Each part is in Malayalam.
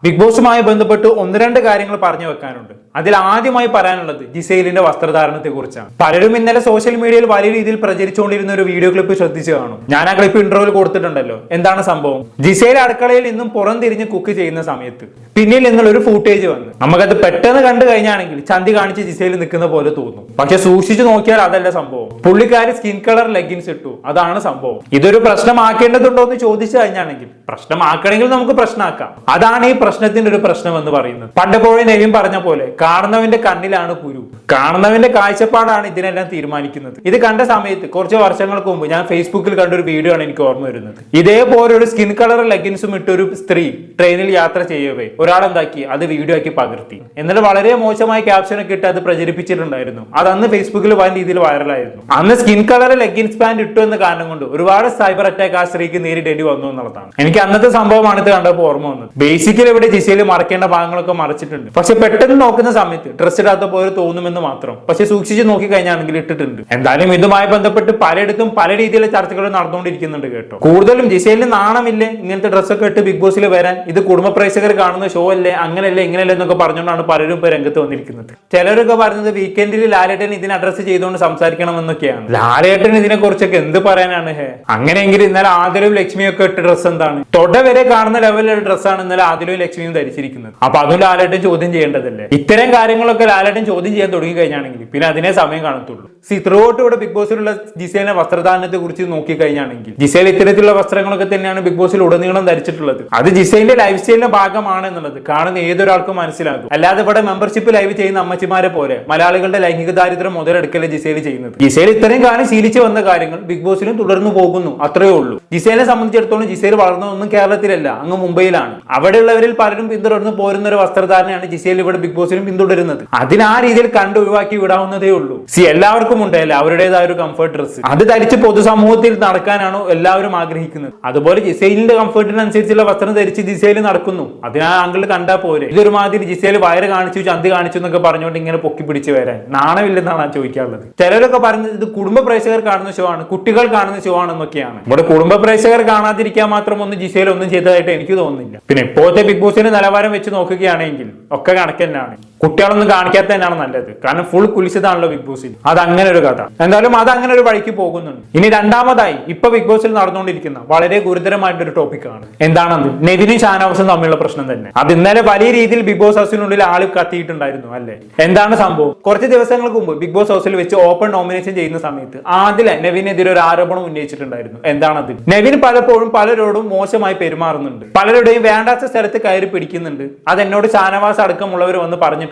ബിഗ് ബോസുമായി ബന്ധപ്പെട്ട് ഒന്ന് രണ്ട് കാര്യങ്ങൾ പറഞ്ഞു വെക്കാനുണ്ട്. അതിൽ ആദ്യമായി പറയാനുള്ളത് ജിസൈലിന്റെ വസ്ത്രധാരണത്തെ കുറിച്ചാണ്. പലരും ഇന്നലെ സോഷ്യൽ മീഡിയയിൽ വലിയ രീതിയിൽ പ്രചരിച്ചുകൊണ്ടിരുന്ന ഒരു വീഡിയോ ക്ലിപ്പ് ശ്രദ്ധിച്ചു കാണും. ഞാൻ ആ ക്ലിപ്പ് ഇന്റർവ്യൂവിൽ കൊടുത്തിട്ടുണ്ടല്ലോ. എന്താണ് സംഭവം? ജിസൈൽ അടുക്കളയിൽ നിന്നും പുറം തിരിഞ്ഞ് കുക്ക് ചെയ്യുന്ന സമയത്ത് പിന്നിൽ നിന്നുള്ള ഒരു ഫൂട്ടേജ് വന്ന് നമുക്കത് പെട്ടെന്ന് കണ്ടു കഴിഞ്ഞാണെങ്കിൽ ചന്തി കാണിച്ച് ജിസൈൽ നിൽക്കുന്ന പോലെ തോന്നും. പക്ഷെ സൂക്ഷിച്ചു നോക്കിയാൽ അതല്ല സംഭവം. പുള്ളിക്കാരി സ്കിൻ കളർ ലെഗിൻസ് ഇട്ടു, അതാണ് സംഭവം. ഇതൊരു പ്രശ്നമാക്കേണ്ടതുണ്ടോ എന്ന് ചോദിച്ചു കഴിഞ്ഞാണെങ്കിൽ പ്രശ്നമാക്കണമെങ്കിൽ നമുക്ക് പ്രശ്നമാക്കാം. അതാണ് ഈ പ്രശ്നത്തിന്റെ ഒരു പ്രശ്നം എന്ന് പറയുന്നത്. പണ്ടെപ്പോഴും നെവിൻ പറഞ്ഞ പോലെ കാണുന്നവന്റെ കണ്ണിലാണ് കുരു, കാണുന്നവന്റെ കാഴ്ചപ്പാടാണ് ഇതിനെല്ലാം തീരുമാനിക്കുന്നത്. ഇത് കണ്ട സമയത്ത് കുറച്ച് വർഷങ്ങൾക്ക് മുമ്പ് ഞാൻ ഫേസ്ബുക്കിൽ കണ്ട ഒരു വീഡിയോ ആണ് എനിക്ക് ഓർമ്മ വരുന്നത്. ഇതേപോലെ ഒരു സ്കിൻ കളർ ലെഗിൻസും ഇട്ടൊരു സ്ത്രീ ട്രെയിനിൽ യാത്ര ചെയ്യവേ ഒരാളെന്താക്കി അത് വീഡിയോ ആക്കി പകർത്തി. എന്നിട്ട് വളരെ മോശമായ ക്യാപ്ഷൻ ഒക്കെ ഇട്ട് അത് പ്രചരിപ്പിച്ചിട്ടുണ്ടായിരുന്നു. അത് അന്ന് ഫേസ്ബുക്കിൽ വൻ രീതിയിൽ വൈറലായിരുന്നു. അന്ന് സ്കിൻ കളർ ലെഗിൻസ് പാന്റ് ഇട്ടു എന്ന കാരണം കൊണ്ട് ഒരുപാട് സൈബർ അറ്റാക്ക് ആ സ്ത്രീക്ക് നേരിടേണ്ടി വന്നു എന്നുള്ളതാണ്. എനിക്ക് അന്നത്തെ സംഭവമാണ് ഇത് കണ്ടപ്പോൾ ഓർമ്മ വന്നത്. ബേസിക്കലി ഇവിടെ ജിസയിൽ മറക്കേണ്ട ഭാഗങ്ങളൊക്കെ മറച്ചിട്ടുണ്ട്. പക്ഷെ പെട്ടെന്ന് നോക്കുന്ന സമയത്ത് ഡ്രസ് ഇടാത്ത പോലെ തോന്നുമെന്ന് മാത്രം. പക്ഷെ സൂക്ഷിച്ച് നോക്കി കഴിഞ്ഞാണെങ്കിൽ ഇട്ടിട്ടുണ്ട്. എന്തായാലും ഇതുമായി ബന്ധപ്പെട്ട് പലയിടത്തും പല രീതിയിലുള്ള ചർച്ചകൾ നടന്നുകൊണ്ടിരിക്കുന്നുണ്ട് കേട്ടോ. കൂടുതലും ജിസയിലിന് നാണമില്ലേ ഇങ്ങനത്തെ ഡ്രസ്സൊക്കെ ഇട്ട് ബിഗ് ബോസിൽ വരാൻ? ഇത് കുടുംബ പ്രേക്ഷകർ കാണുന്ന ഷോ അല്ലേ, അങ്ങനെയല്ലേ ഇങ്ങനെയല്ലേ എന്നൊക്കെ പറഞ്ഞുകൊണ്ടാണ് പലരും ഇപ്പൊ രംഗത്ത് വന്നിരിക്കുന്നത്. ചിലരൊക്കെ പറയുന്നത് വീക്കെൻഡിൽ ലാലേട്ടൻ ഇതിനെ അഡ്രസ് ചെയ്തുകൊണ്ട് സംസാരിക്കണം എന്നൊക്കെയാണ്. ലാലേട്ടൻ ഇതിനെ കുറിച്ചൊക്കെ എന്ത് പറയാനാണ്? അങ്ങനെയെങ്കിൽ ഇന്നലെ ആദിലും ലക്ഷ്മിയൊക്കെ ഇട്ട ഡ്രസ്സ് എന്താണ്? തൊട വരെ കാണുന്ന ലെവലിലുള്ള ഡ്രസ്സാണ് ഇന്നലെ ആദിലും ലക്ഷ്മിയും ധരിച്ചിരിക്കുന്നത്. അപ്പൊ അതും ലാലേട്ടൻ ചോദ്യം ചെയ്യേണ്ടതല്ലേ? ഇത്തരം കാര്യങ്ങളൊക്കെ ലാലേട്ടൻ ചോദ്യം ചെയ്യാൻ തുടങ്ങി കഴിഞ്ഞാണെങ്കിൽ പിന്നെ അതിനെ സമയം കാണത്തുള്ളൂ. ത്രൂ ഔട്ട് ഇവിടെ ബിഗ് ബോസിലുള്ള ജിസേലിന്റെ വസ്ത്രധാരണത്തെ കുറിച്ച് നോക്കി കഴിഞ്ഞാണെങ്കിൽ ജിസേൽ ഇത്തരത്തിലുള്ള വസ്ത്രങ്ങളൊക്കെ തന്നെയാണ് ബിഗ് ബോസിൽ ഉടനീളം ധരിച്ചിട്ടുള്ളത്. അത് ജിസേലിന്റെ ലൈഫ് സ്റ്റൈലിന്റെ ഭാഗമാണ് എന്നുള്ളത് കാണുന്ന ഏതൊരാൾക്കും മനസ്സിലാകും. അല്ലാതെ ഇവിടെ മെമ്പർഷിപ്പ് ലൈവ് ചെയ്യുന്ന അമ്മച്ചിമാരെ പോലെ മലയാളികളുടെ ലൈംഗിക ദാരിദ്ര്യം മുതലെടുക്കല് ജിസേൽ ചെയ്യുന്നത്. ജിസേൽ ഇത്രയും കാലം ശീലിച്ചു വന്ന കാര്യങ്ങൾ ബിഗ് ബോസിലും തുടർന്നു പോകുന്നു, അത്രേ ഉള്ളൂ. ജിസേലിനെ സംബന്ധിച്ചിടത്തോളം ജിസേൽ വളർന്നതൊന്നും കേരളത്തിലല്ല, അങ്ങ് മുംബൈയിലാണ്. അവിടെയുള്ളവരിൽ പലരും പിന്തുടർന്ന് പോരുന്ന ഒരു വസ്ത്രധാരണയാണ് ജിസേൽ ഇവിടെ ബിഗ് ബോസിലും പിന്തുടരുന്നത്. അതിന് ആ രീതിയിൽ കണ്ടു ഒഴിവാക്കി വിടാവുന്നതേ ഉള്ളൂ. എല്ലാവർക്കും ഉണ്ടല്ലേ അവരുടേതായ ഒരു കംഫർട്ട് ഡ്രസ്സ്. അത് ധരിച്ച് പൊതുസമൂഹത്തിൽ നടക്കാനാണ് എല്ലാവരും ആഗ്രഹിക്കുന്നത്. അതുപോലെ ജിസേലിന്റെ കംഫർട്ടിനനുസരിച്ചുള്ള വസ്ത്രം ധരിച്ച് ജിസേൽ നടക്കുന്നു. അതിനാ ആംഗിൾ കണ്ടാൽ പോരെ. ഇതൊരുമാതിരി ജിസേൽ വയറ് കാണിച്ചു ചന്തി കാണിച്ചു എന്നൊക്കെ പറഞ്ഞുകൊണ്ട് ഇങ്ങനെ പൊക്കി പിടിച്ച് വരാൻ നാണമില്ലെന്നാണ് ഞാൻ ചോദിക്കാറുള്ളത്. ചിലരൊക്കെ പറയുന്നത് ഇത് കുടുംബ പ്രേക്ഷകർ കാണുന്ന ഷോ ആണ്, കുട്ടികൾ കാണുന്ന ഷോ ആണെന്നൊക്കെയാണ്. ഇവിടെ കുടുംബ പ്രേക്ഷകർ കാണാതിരിക്കാൻ മാത്രം ഒന്നും ജിസേൽ ഒന്നും ചെയ്തതായിട്ട് എനിക്ക് തോന്നുന്നില്ല. പിന്നെ ഇപ്പോഴത്തെ ബിഗ് ബോസിന്റെ നിലവാരം വെച്ച് നോക്കുകയാണെങ്കിൽ ഒക്കെ കണക്ക് തന്നെയാണ്. കുട്ടികളൊന്നും കാണിക്കാത്ത തന്നെയാണ് നല്ലത്. കാരണം ഫുൾ കുലിച്ചതാണല്ലോ ബിഗ് ബോസിൽ. അത് അങ്ങനെ ഒരു കഥ. എന്തായാലും അത് അങ്ങനെ ഒരു വഴിക്ക് പോകുന്നുണ്ട്. ഇനി രണ്ടാമതായി ഇപ്പൊ ബിഗ് ബോസിൽ നടന്നുകൊണ്ടിരിക്കുന്ന വളരെ ഗുരുതരമായിട്ടൊരു ടോപ്പിക്കാണ്. എന്താണെന്ന് നെവിനും ഷാനവാസും തമ്മിലുള്ള പ്രശ്നം തന്നെ. അത് ഇന്നലെ വലിയ രീതിയിൽ ബിഗ് ബോസ് ഹൗസിനുള്ളിൽ ആള് കത്തിയിട്ടുണ്ടായിരുന്നു അല്ലെ? എന്താണ് സംഭവം? കുറച്ച് ദിവസങ്ങൾക്ക് മുമ്പ് ബിഗ് ബോസ് ഹൗസിൽ വെച്ച് ഓപ്പൺ നോമിനേഷൻ ചെയ്യുന്ന സമയത്ത് ആദില നെവിനെതിരെ ഒരു ആരോപണം ഉന്നയിച്ചിട്ടുണ്ടായിരുന്നു. എന്താണത്? നെവിൻ പലപ്പോഴും പലരോടും മോശമായി പെരുമാറുന്നുണ്ട്, പലരുടെയും വേണ്ടാത്ത സ്ഥലത്ത് കയറി പിടിക്കുന്നുണ്ട്. അത് എന്നോട് ഷാനവാസ് അടക്കമുള്ളവർ വന്ന് പറഞ്ഞിട്ടുണ്ട്.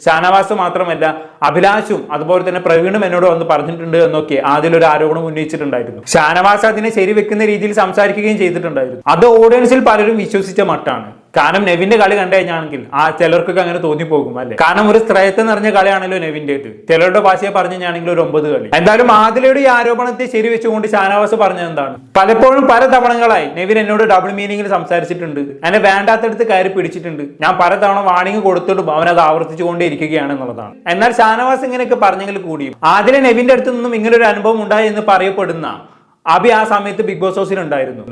ഷാനവാസ് മാത്രമല്ല അഭിലാഷും അതുപോലെ തന്നെ പ്രവീണും എന്നോട് വന്ന് പറഞ്ഞിട്ടുണ്ട് എന്നൊക്കെ അതിലൊരു ആരോപണം ഉന്നയിച്ചിട്ടുണ്ടായിരുന്നു. ഷാനവാസ് അതിനെ ശരിവെക്കുന്ന രീതിയിൽ സംസാരിക്കുകയും ചെയ്തിട്ടുണ്ടായിരുന്നു. അത് ഓഡിയൻസിൽ പലരും വിശ്വസിച്ച മട്ടാണ്. കാരണം നെവിന്റെ കളി കണ്ടു കഴിഞ്ഞാണെങ്കിൽ ചിലർക്കൊക്കെ അങ്ങനെ തോന്നിപ്പോകും അല്ലെ? കാരണം ഒരു സ്ത്രയത്തെ നിറഞ്ഞ കളിയാണല്ലോ നെവിന്റേത്. ചിലരുടെ ഭാഷയെ പറഞ്ഞു കഴിഞ്ഞാണെങ്കിൽ ഒരു 9 കളി. എന്തായാലും ആദിലയുടെ ഈ ആരോപണത്തെ ശരിവെച്ചുകൊണ്ട് ഷാനവാസ് പറഞ്ഞത് എന്താണ്? പലപ്പോഴും പല തവണകളായി നെവിൻ എന്നോട് ഡബിൾ മീനിങ്ങിൽ സംസാരിച്ചിട്ടുണ്ട്, എന്നെ വേണ്ടാത്തടുത്ത് കയറി പിടിച്ചിട്ടുണ്ട്, ഞാൻ പലതവണ വാണിംഗ് കൊടുത്തിട്ടും അവൻ അത് ആവർത്തിച്ചുകൊണ്ടേ ഇരിക്കുകയാണ് എന്നുള്ളതാണ്. എന്നാൽ ഷാനവാസ് ഇങ്ങനെയൊക്കെ പറഞ്ഞെങ്കിൽ കൂടിയും ആദില നെവിന്റെ അടുത്ത് നിന്നും ഇങ്ങനെ ഒരു അനുഭവം ഉണ്ടായി എന്ന് പറയപ്പെടുന്ന അബി ആ സമയത്ത് ബിഗ് ബോസ് ഹൗസിൽ ഉണ്ടായിരുന്നു.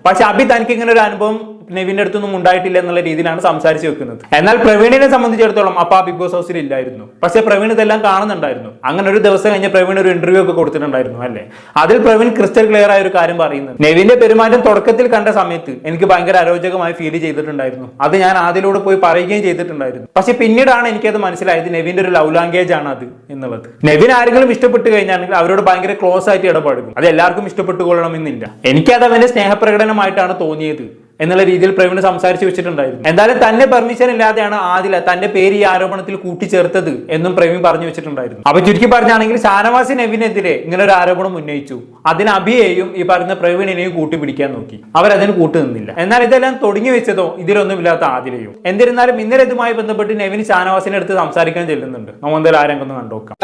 പക്ഷെ അബി തനിക്ക് ഇങ്ങനെ ഒരു അനുഭവം നെവിന്റെ അടുത്തൊന്നും ഉണ്ടായിട്ടില്ല എന്നുള്ള രീതിയിലാണ് സംസാരിച്ച് വെക്കുന്നത്. എന്നാൽ പ്രവീണിനെ സംബന്ധിച്ചിടത്തോളം അപ്പൊ ആ ബിഗ് ബോസ് ഹൗസിൽ ഇല്ലായിരുന്നു. പക്ഷെ പ്രവീൺ ഇതെല്ലാം കാണുന്നുണ്ടായിരുന്നു. അങ്ങനെ ഒരു ദിവസം കഴിഞ്ഞ് പ്രവീൺ ഒരു ഇന്റർവ്യൂ ഒക്കെ കൊടുത്തിട്ടുണ്ടായിരുന്നു അല്ലെ? അതിൽ പ്രവീൺ ക്രിസ്റ്റൽ ക്ലിയർ ആയ ഒരു കാര്യം പറയുന്നത്, നെവിന്റെ പെരുമാറ്റം തുടക്കത്തിൽ കണ്ട സമയത്ത് എനിക്ക് ഭയങ്കര അരോചകമായി ഫീൽ ചെയ്തിട്ടുണ്ടായിരുന്നു. അത് ഞാൻ ആദ്യയിലൂടെ പോയി പറയുകയും ചെയ്തിട്ടുണ്ടായിരുന്നു. പക്ഷെ പിന്നീടാണ് എനിക്കത് മനസ്സിലായത് നെവിന്റെ ഒരു ലവ് ലാംഗ്വേജ് ആണ് അത് എന്നുള്ളത്. നെവിൻ ആരെങ്കിലും ഇഷ്ടപ്പെട്ട് കഴിഞ്ഞാണെങ്കിൽ അവരോട് ഭയങ്കര ക്ലോസ് ആയിട്ട് ഇടപെടും. അത് എല്ലാവർക്കും ഇഷ്ടപ്പെട്ടുകൊള്ളണമെന്നില്ല. എനിക്കത് അവന്റെ സ്നേഹപ്രകടനമായിട്ടാണ് തോന്നിയത് എന്നുള്ള രീതിയിൽ പ്രവീൺ സംസാരിച്ച് വെച്ചിട്ടുണ്ടായിരുന്നു. എന്തായാലും തന്നെ പെർമിഷൻ ഇല്ലാതെയാണ് ആദില തന്റെ പേര് ഈ ആരോപണത്തിൽ കൂട്ടിച്ചേർത്തത് എന്നും പ്രവീൺ പറഞ്ഞു വെച്ചിട്ടുണ്ടായിരുന്നു. അപ്പൊ ചുരുക്കി പറഞ്ഞാണെങ്കിൽ ഷാനവാസ് നെവിനെതിരെ ഇങ്ങനെ ഒരു ആരോപണം ഉന്നയിച്ചു. അതിന് അഭിയെയും ഈ പറയുന്ന പ്രവീണിനെയും കൂട്ടിപ്പിടിക്കാൻ നോക്കി. അവരതിന് കൂട്ടുനിന്നില്ല. എന്നാൽ ഇതെല്ലാം തുടങ്ങി വെച്ചതോ ഇതിലൊന്നുമില്ലാത്ത ആദിലയും. എന്നിരുന്നാലും ഇന്നലെ ഇതുമായി ബന്ധപ്പെട്ട് നെവിൻ ഷാനവാസിനെ അടുത്ത് സംസാരിക്കാൻ ചെല്ലുന്നുണ്ട്. നമ്മൾ എന്തായാലും ആരെങ്കിലും കണ്ടോക്കാം.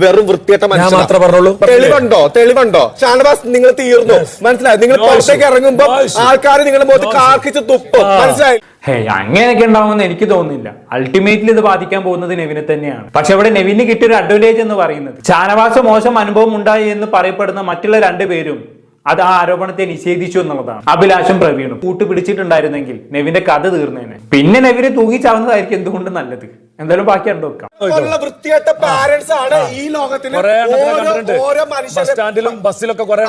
വെറും വൃത്തിയേട്ട തെളിവുണ്ടോ? ഷാനവാസ് നിങ്ങൾ തീർന്നു, മനസ്സിലായി? നിങ്ങൾ പുറത്തേക്ക് ഇറങ്ങുമ്പോൾ ആൾക്കാർ നിങ്ങളുടെ അങ്ങനെയൊക്കെ ഉണ്ടാവുമെന്ന് എനിക്ക് തോന്നുന്നില്ല. അൾട്ടിമേറ്റ്ലി ഇത് ബാധിക്കാൻ പോകുന്നത് നെവിനെ തന്നെയാണ്. പക്ഷെ ഇവിടെ നെവിന് കിട്ടിയൊരു അഡ്വാൻറ്റേജ് എന്ന് പറയുന്നത് ഷാനവാസ് മോശം അനുഭവം ഉണ്ടായി എന്ന് പറയപ്പെടുന്ന മറ്റുള്ള 2 പേരും അത് ആ ആരോപണത്തെ നിഷേധിച്ചു എന്നുള്ളതാണ്. അഭിലാഷും പ്രവീണും കൂട്ടുപിടിച്ചിട്ടുണ്ടായിരുന്നെങ്കിൽ നെവിന്റെ കഥ തീർന്നേനെ. പിന്നെ നെവിനെ തൂങ്ങിച്ചാവുന്നതായിരിക്കും എന്തുകൊണ്ട് നല്ലത്. എന്തായാലും ബാക്കി കണ്ടുവെക്കാം. വൃത്തിയായിട്ട പാരന്റ്സ് ആണ് ഈ ലോകത്തിന് ഓരോ സ്റ്റാൻഡിലും ബസ്സിലൊക്കെ കുറെ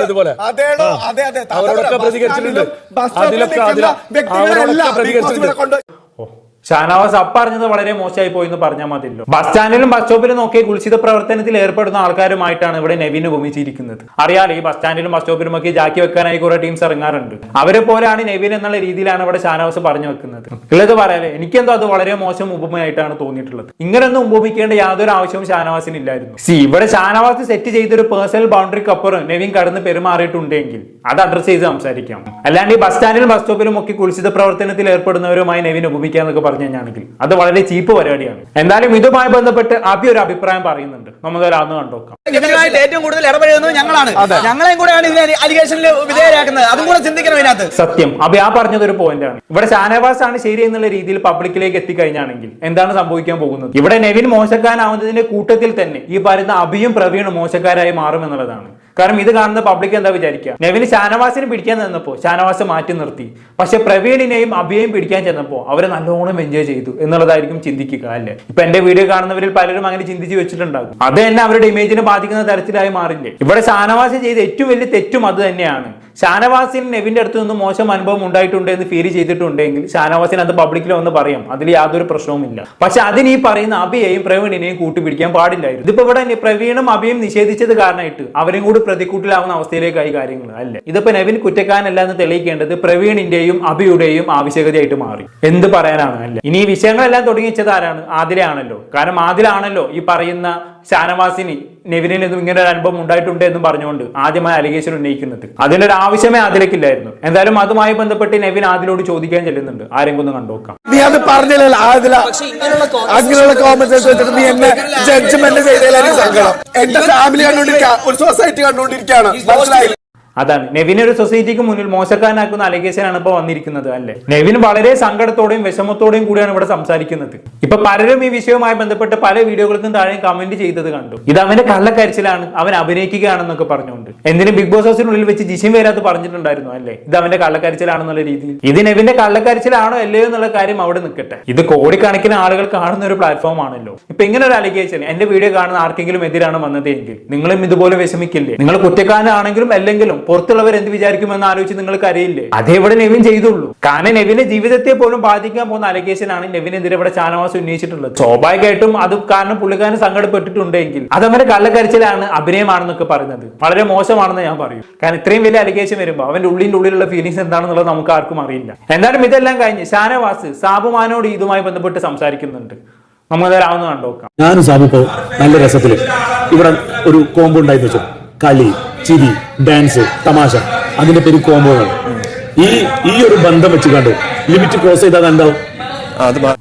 ഇതുപോലെ അവരൊക്കെ പ്രതികരിച്ചിട്ടുണ്ട്. ഷാനവാസ് പറഞ്ഞത് വളരെ മോശമായി പോയി എന്ന് പറഞ്ഞാൽ മതിയല്ലോ. ബസ് സ്റ്റാൻഡിലും ബസ് സ്റ്റോപ്പിലും നോക്കി കുൽസിത പ്രവർത്തനത്തിൽ ഏർപ്പെടുന്ന ആൾക്കാരുമായിട്ടാണ് ഇവിടെ നെവിൻ ഉപമിച്ചിരിക്കുന്നത്. അറിയാലോ, ഈ ബസ് സ്റ്റാൻഡിലും ബസ് സ്റ്റോപ്പിലും ഒക്കെ ജാക്കി വെക്കാനായി കുറെ ടീംസ് ഇറങ്ങാറുണ്ട്. അവരെ പോലെയാണ് നെവിൻ എന്നുള്ള രീതിയിലാണ് ഇവിടെ ഷാനവാസ് പറഞ്ഞു വെക്കുന്നത്. ഉള്ളത് പറയാലേ, എനിക്കെന്തോ അത് വളരെ മോശം ഉപമയായിട്ടാണ് തോന്നിയിട്ടുള്ളത്. ഇങ്ങനൊന്നും ഉപമിക്കേണ്ട യാതൊരു ആവശ്യവും ഷാനവാസിന് ഇല്ലായിരുന്നു. ഇവിടെ ഷാനവാസ് സെറ്റ് ചെയ്തൊരു പേഴ്സണൽ ബൗണ്ടറിക്കപ്പുറം നെവിൻ കടന്ന് പെരുമാറിയിട്ടുണ്ടെങ്കിൽ അത് അഡ്രസ് ചെയ്ത് സംസാരിക്കാം. അല്ലാണ്ട് ഈ ബസ് സ്റ്റാൻഡിലും ബസ് സ്റ്റോപ്പിലും ഒക്കെ കുൽസിത പ്രവർത്തനത്തിൽ ഏർപ്പെടുന്നവരുമായി നെവിൻ ഉപമിക്കാന്നൊക്കെ പറഞ്ഞു കഴിഞ്ഞാണെങ്കിൽ അത് വളരെ ചീപ്പ് പരിപാടിയാണ്. എന്തായാലും ഇതുമായി ബന്ധപ്പെട്ട് അഭി ഒരു അഭിപ്രായം പറയുന്നുണ്ട്. നമുക്ക് അതൊന്ന് കണ്ടോക്കാം. ഇതിനായിട്ട് ഏറ്റവും കൂടുതൽ ഇടപെടുന്നത് ഞങ്ങളാണ്. ഞങ്ങളെയും കൂടെയാണ് ഇതിന് അലിഗേഷനിൽ വിധേയരാക്കുന്നത്. അതും കൂടെ ചിന്തിക്കണം ഇതിനകത്ത്. സത്യം, അഭി പറഞ്ഞത് ഒരു പോയിന്റാണ്. ഇവിടെ ഷാനവാസ് ആണ് ശരി എന്നുള്ള രീതിയിൽ പബ്ലിക്കിലേക്ക് എത്തിക്കഴിഞ്ഞാണെങ്കിൽ എന്താണ് സംഭവിക്കാൻ പോകുന്നത്? ഇവിടെ നെവിൻ മോശക്കാരനാവുന്നതിന്റെ കൂട്ടത്തിൽ തന്നെ ഈ പറയുന്ന അഭിയും പ്രവീണും മോശക്കാരായി മാറും എന്നുള്ളതാണ്. കാരണം ഇത് കാണുന്ന പബ്ലിക് എന്താ വിചാരിക്കുക? നെവിന് ഷാനവാസിനെ പിടിക്കാൻ ചെന്നപ്പോൾ ഷാനവാസ് മാറ്റി നിർത്തി, പക്ഷെ പ്രവീണിനെയും അഭിയെയും പിടിക്കാൻ ചെന്നപ്പോൾ അവരെ നല്ലോണം എൻജോയ് ചെയ്തു എന്നുള്ളതായിരിക്കും ചിന്തിക്കുക, അല്ലേ? ഇപ്പൊ എന്റെ വീഡിയോ കാണുന്നവരിൽ പലരും അങ്ങനെ ചിന്തിച്ച് വെച്ചിട്ടുണ്ടാകും. അത് തന്നെ അവരുടെ ഇമേജിനെ ബാധിക്കുന്ന തരത്തിലായി മാറില്ലേ? ഇവിടെ ഷാനവാസ് ചെയ്ത ഏറ്റവും വലിയ തെറ്റും അത് തന്നെയാണ്. ഷാനവാസിന് നെവിന്റെ അടുത്ത് നിന്ന് മോശം അനുഭവം ഉണ്ടായിട്ടുണ്ട് എന്ന് ഫീൽ ചെയ്തിട്ടുണ്ടെങ്കിൽ ഷാനവാസിന് അത് പബ്ലിക്കിൽ വന്ന് പറയാം, അതിൽ യാതൊരു പ്രശ്നവുമില്ല. പക്ഷെ അതിന് ഈ പറയുന്ന അഭിയെയും പ്രവീണിനെയും കൂട്ടുപിടിക്കാൻ പാടില്ലായിരുന്നു. ഇതിപ്പോ ഇവിടെ പ്രവീണും അഭിയും നിഷേധിച്ചത് കാരണമായിട്ട് അവരും കൂടി പ്രതിക്കൂട്ടിലാവുന്ന അവസ്ഥയിലേക്കായി കാര്യങ്ങൾ, അല്ലേ? ഇതിപ്പോ നെവിൻ കുറ്റക്കാരനല്ല എന്ന് തെളിയിക്കേണ്ടത് പ്രവീണിന്റെയും അഭിയുടെയും ആവശ്യകതയായിട്ട് മാറി. എന്ത് പറയാനാണ്, അല്ലേ? ഇനി ഈ വിഷയങ്ങളെല്ലാം തുടങ്ങിച്ചത് ആരാണ്? ആദിലയാണല്ലോ. കാരണം ആദിലാണല്ലോ ഈ പറയുന്ന ഷാനവാസിന് നെവിനിൽ ഇങ്ങനെ ഒരു അനുഭവം ഉണ്ടായിട്ടുണ്ട് എന്ന് പറഞ്ഞുകൊണ്ട് ആദ്യമായി അലിഗേഷൻ ഉന്നയിക്കുന്നത്. അതിന്റെ ഒരു ആവശ്യമേ ആദിലേക്കില്ലായിരുന്നു. എന്തായാലും അതുമായി ബന്ധപ്പെട്ട് നെവിൻ ആദിലോട് ചോദിക്കാൻ ചെല്ലുന്നുണ്ട്. ആരെങ്കിലും ഒന്ന് കണ്ടുനോക്കാം. നീ അത് പറഞ്ഞില്ലല്ലോ ആദില, അങ്ങനെയുള്ള കോമൻസ് വെച്ചിട്ട് നീ എന്നെ ജഡ്ജ്മെന്റ് ചെയ്തതിലാണ് സങ്കടം. എന്റെ ഫാമിലി കണ്ടുകൊണ്ടിരിക്കുക, ഒരു സൊസൈറ്റി കണ്ടുകൊണ്ടിരിക്കുകയാണ്, മനസ്സിലായില്ല? അതാണ് നെവിനെ ഒരു സൊസൈറ്റിക്ക് മുന്നിൽ മോശക്കാരനാക്കുന്ന അലിഗേഷനാണ് ഇപ്പൊ വന്നിരിക്കുന്നത്, അല്ലെ? നെവിൻ വളരെ സങ്കടത്തോടെയും വിഷമത്തോടെയും കൂടിയാണ് ഇവിടെ സംസാരിക്കുന്നത്. ഇപ്പൊ പലരും ഈ വിഷയവുമായി ബന്ധപ്പെട്ട് പല വീഡിയോകൾക്കും താഴെ കമന്റ് ചെയ്തത് കണ്ടു. ഇത് അവന്റെ കള്ളക്കരച്ചിലാണ്, അവൻ അഭിനയിക്കുകയാണെന്നൊക്കെ പറഞ്ഞുകൊണ്ട്. എന്തിനും ബിഗ് ബോസ് ഹൗസിനുള്ളിൽ വെച്ച് ജിഷിൻ വരാത്ത് പറഞ്ഞിട്ടുണ്ടായിരുന്നു, അല്ലെ? ഇത് അവന്റെ കള്ളക്കരച്ചിലാണെന്നുള്ള രീതിയിൽ. ഇത് നെവിന്റെ കള്ളക്കരച്ചിലാണോ അല്ലയോ എന്നുള്ള കാര്യം അവിടെ നിൽക്കട്ടെ. ഇത് കോടിക്കണക്കിന് ആളുകൾ കാണുന്ന ഒരു പ്ലാറ്റ്ഫോം ആണല്ലോ. ഇപ്പൊ ഇങ്ങനെ ഒരു അലിഗേഷൻ എന്റെ വീഡിയോ കാണുന്ന ആർക്കെങ്കിലും എതിരാണ് വന്നതെങ്കിൽ നിങ്ങളും ഇതുപോലെ വിഷമിക്കില്ലേ? നിങ്ങൾ കുറ്റക്കാരനാണെങ്കിലും അല്ലെങ്കിലും പുറത്തുള്ളവർ എന്ത് വിചാരിക്കുമെന്ന് ആലോചിച്ച് നിങ്ങൾക്ക് അറിയില്ലേ? അതേവിടെ നെവിൻ ചെയ്തുള്ളൂ. കാരണം നെവിന്റെ ജീവിതത്തെ പോലും ബാധിക്കാൻ പോകുന്ന അലിഗേഷനാണ് നെവിനെതിരെ ഇവിടെ ഷാനവാസ് ഉന്നയിച്ചിട്ടുള്ളത്. സ്വാഭാവികമായിട്ടും അത് കാരണം പുള്ളിക്കാരൻ സങ്കടപ്പെട്ടിട്ടുണ്ടെങ്കിൽ അതവന്റെ കള്ളക്കരച്ചിലാണ്, അഭിനയമാണെന്നൊക്കെ പറയുന്നത് വളരെ മോശമാണെന്ന് ഞാൻ പറയും. കാരണം ഇത്രയും വലിയ അലിഗേഷൻ വരുമ്പോൾ അവന്റെ ഉള്ളിലുള്ള ഫീലിംഗ്സ് എന്താണെന്നുള്ളത് നമുക്ക് ആർക്കും അറിയില്ല. എന്തായാലും ഇതെല്ലാം കഴിഞ്ഞ് ഷാനവാസ് സാബുമാനോട് ഇതുമായി ബന്ധപ്പെട്ട് സംസാരിക്കുന്നുണ്ട്. നമുക്കതാവുന്ന കണ്ടോക്കാം. ഞാനും സാബു നല്ല രസത്തില് ഇവിടെ ഒരു കോമ്പോ ഉണ്ടായി വെച്ചു. കളി, ചിരി, ഡാൻസ്, തമാശ, അതിന്റെ പേര് കോമ്പോകൾ. ഈ ഒരു ബന്ധം വെച്ച് കണ്ടു ലിമിറ്റ് ക്രോസ് ചെയ്താൽ എന്താവും?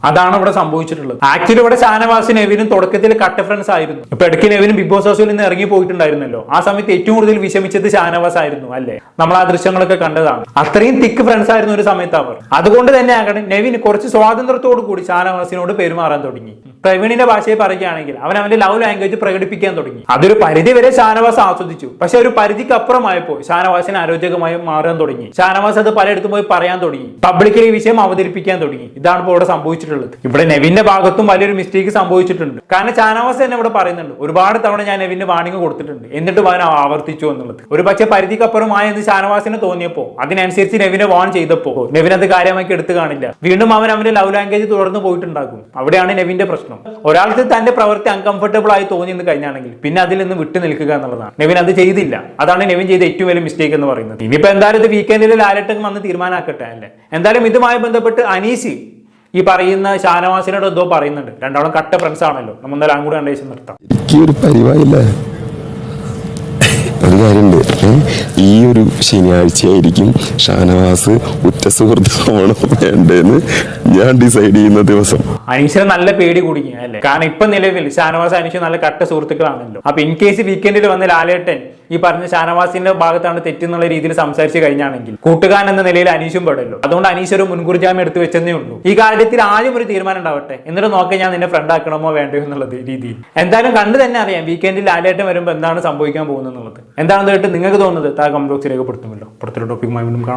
അതാണ് ഇവിടെ സംഭവിച്ചിട്ടുള്ളത്. ആക്ച്വലി ഇവിടെ ഷാനവാസും നെവിനും തുടക്കത്തിൽ കട്ട ഫ്രണ്ട്സ് ആയിരുന്നു. ഇപ്പൊ ഇടയ്ക്ക് നെവിനും ബിഗ് ബോസ് ഹൗസിൽ നിന്ന് ഇറങ്ങി പോയിട്ടുണ്ടായിരുന്നല്ലോ. ആ സമയത്ത് ഏറ്റവും കൂടുതൽ വിഷമിച്ചത് ഷാനവാസ് ആയിരുന്നു, അല്ലെ? നമ്മൾ ആ ദൃശ്യങ്ങളൊക്കെ കണ്ടതാണ്. അത്രയും തിക്ക് ഫ്രണ്ട്സ് ആയിരുന്നു ഒരു സമയത്ത് അവർ. അതുകൊണ്ട് തന്നെ ആകട്ടെ നെവിന് കുറച്ച് സ്വാതന്ത്ര്യത്തോടു കൂടി ഷാനവാസിനോട് പെരുമാറാൻ തുടങ്ങി. പ്രവീണിന്റെ ഭാഷയെ പറയുകയാണെങ്കിൽ അവന്റെ ലവ് ലാംഗ്വേജ് പ്രകടിപ്പിക്കാൻ തുടങ്ങി. അതൊരു പരിധി വരെ ഷാനവാസ് ആസ്വദിച്ചു. പക്ഷെ ഒരു പരിധിക്ക് അപ്പുറമായപ്പോൾ ഷാനവാസിന് അരോചകമായി മാറാൻ തുടങ്ങി. ഷാനവാസ് അത് പലയിടത്തും പോയി പറയാൻ തുടങ്ങി. പബ്ലിക്കിൽ ഈ വിഷയം അവതരിപ്പിക്കാൻ തുടങ്ങി. ഇതാണ് ഇപ്പോൾ ഇവിടെ സംഭവിച്ചിട്ടുള്ളത്. ഇവിടെ നെവിന്റെ ഭാഗത്തും വലിയൊരു മിസ്റ്റേക്ക് സംഭവിച്ചിട്ടുണ്ട്. കാരണം ഷാനവാസ് തന്നെ ഇവിടെ പറയുന്നുണ്ട്, ഒരുപാട് തവണ ഞാൻ നെവിന് വാണിംഗ് കൊടുത്തിട്ടുണ്ട്, എന്നിട്ട് അവൻ ആവർത്തിച്ചു എന്നുള്ളത്. ഒരു പക്ഷേ പരിധിക്കപ്പുറമായെന്ന് ഷാനവാസിന് തോന്നിയപ്പോ അതിനനുസരിച്ച് നെവിനെ വാൺ ചെയ്തപ്പോ നെവിൻ അത് കാര്യമാക്കി എടുത്തു കാണില്ല. വീണ്ടും അവന്റെ ലവ് ലാംഗ്വേജ് തുടർന്ന് പോയിട്ടുണ്ടാകും. അവിടെയാണ് നെവിന്റെ പ്രശ്നം. ഒരാൾക്ക് തന്റെ പ്രവൃത്തി അൺകംഫർട്ടബിൾ ആയി തോന്നിയെന്ന് കഴിഞ്ഞാണെങ്കിൽ പിന്നെ അതിൽ നിന്ന് വിട്ടു നിൽക്കുക എന്നുള്ളതാണ്. നെവിൻ അത് ചെയ്തില്ല. അതാണ് നെവിൻ ചെയ്ത ഏറ്റവും വലിയ മിസ്റ്റേക്ക് എന്ന് പറയുന്നത്. ഇനിയിപ്പോ എന്തായാലും ഇത് വീക്കെൻഡിൽ ലാലേട്ടൻ വന്ന് തീരുമാനാക്കട്ടെ, അല്ലേ? എന്തായാലും ഇതുമായി ബന്ധപ്പെട്ട് അനീസ് ഈ പറയുന്ന ഷാനവാസിനോട് എന്തോ പറയുന്നുണ്ട്. രണ്ടാളും കട്ട ഫ്രണ്ട്സ് ആണല്ലോ. നമ്മൾ എന്തായാലും അങ്ങോട്ട് കണ്ടേഷൻ നിർത്താം. ഒരു പരിപാടിയില്ലേ, ഒരു കാര്യമുണ്ട്. ഈ ഒരു ശനിയാഴ്ചയായിരിക്കും ഷാനവാസ് ഉറ്റ സുഹൃത്താണോ വേണ്ടതെന്ന് ഞാൻ ഡിസൈഡ് ചെയ്യുന്ന ദിവസം. അനീഷിന് നല്ല പേടി കുടുങ്ങി, അല്ലേ? കാരണം ഇപ്പൊ നിലവിൽ ഷാനവാസ് അനീഷ് നല്ല കട്ട സുഹൃത്തുക്കളാണല്ലോ. അപ്പൊ ഇൻ കേസ് വീക്കെൻഡിൽ വന്ന് ലാലേട്ടൻ ഈ പറഞ്ഞ ഷാനവാസിന്റെ ഭാഗത്താണ് തെറ്റെന്നുള്ള രീതിയിൽ സംസാരിച്ച് കഴിഞ്ഞാണെങ്കിൽ കൂട്ടുകാരൻ എന്ന നിലയിൽ അനീഷും പെടല്ലോ. അതുകൊണ്ട് അനീഷ് ഒരു മുൻകൂർ ജാമ്യം എടുത്തു വെച്ചതേ ഉള്ളൂ. ഈ കാര്യത്തിൽ ആദ്യം ഒരു തീരുമാനം ഉണ്ടാവട്ടെ, എന്നിട്ട് നോക്കാൻ ഞാൻ നിന്നെ ഫ്രണ്ട് ആക്കണമോ വേണ്ടയോ എന്നുള്ളത് രീതിയിൽ. എന്തായാലും കണ്ടു തന്നെ അറിയാം വീക്കെൻഡിൽ ലാലേട്ടൻ വരുമ്പോൾ എന്താണ് സംഭവിക്കാൻ പോകുന്നത് എന്നുള്ളത്. എന്താണെന്ന് കേട്ട് നിങ്ങൾക്ക് തോന്നുന്നത് താഴെ കമന്റ് ബോക്സിൽ രേഖപ്പെടുത്തുമല്ലോ. പുറത്തൊരു ടോപ്പിക്കുമായി വീണ്ടും കാണാം.